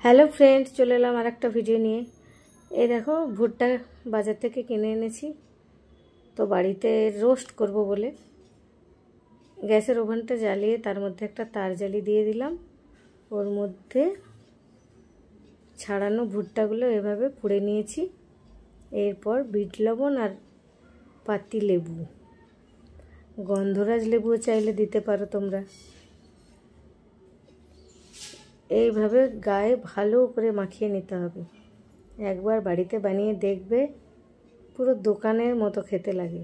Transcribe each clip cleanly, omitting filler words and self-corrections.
Hello friends, চলে এলাম আর একটা ভিডিও নিয়ে। এই দেখো, ভুট্টা বাজার থেকে কিনে এনেছি, তো বাড়িতে রোস্ট করব বলে গ্যাসের ওভেনটা জ্বালিয়ে তার মধ্যে একটা তার জালি দিয়ে দিলাম। ওর মধ্যে ছাড়ানো ভুট্টাগুলো এভাবে পুড়ে নিয়েছি। এরপর বিট লবণ আর পাতি লেবু, গন্ধরাজ লেবুও চাইলে দিতে পারো তোমরা। এইভাবে গায়ে ভালো করে মাখিয়ে নিতে হবে। একবার বাড়িতে বানিয়ে দেখবে, পুরো দোকানের মতো খেতে লাগে।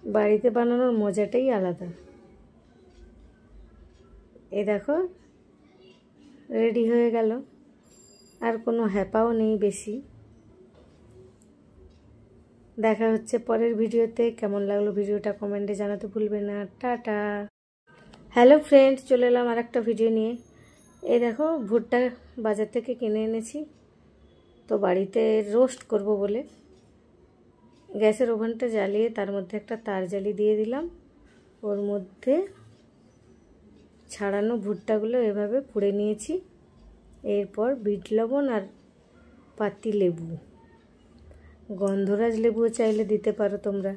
বাড়িতে বানানোর মজাটাই আলাদা। এই দেখো, রেডি হয়ে গেল, আর কোনো হ্যাপাও নেই বেশি। দেখা হচ্ছে পরের ভিডিওতে। কেমন লাগলো ভিডিওটা কমেন্টে জানাতে ভুলবে না। টাটা। হ্যালো ফ্রেন্ডস, চলে এলাম আর একটা ভিডিও নিয়ে। এই দেখো, ভুট্টা বাজার থেকে কিনে এনেছি, তো বাড়িতে রোস্ট করব বলে গ্যাসের ওভেনটা জ্বালিয়ে তার মধ্যে একটা তার জালি দিয়ে দিলাম। ওর মধ্যে ছাড়ানো ভুট্টাগুলো এভাবে পুড়ে নিয়েছি। এরপর বিট লবণ আর পাতি লেবু, গন্ধরাজ লেবুও চাইলে দিতে পারো তোমরা।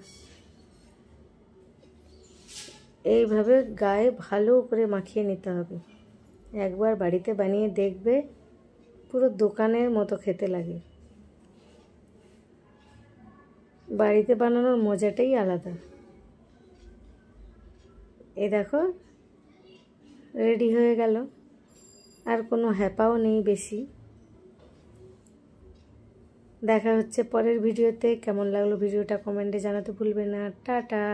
এইভাবে গায়ে ভালো করে মাখিয়ে নিতে হবে। একবার বাড়িতে বানিয়ে দেখবে, পুরো দোকানের মতো খেতে লাগে। বাড়িতে বানানোর মজাটাই আলাদা। এই দেখো, রেডি হয়ে গেল, আর কোনো হ্যাপাও নেই বেশি। দেখা হচ্ছে পরের ভিডিওতে। কেমন লাগলো ভিডিওটা কমেন্টে জানাতে ভুলবে না। টাটা।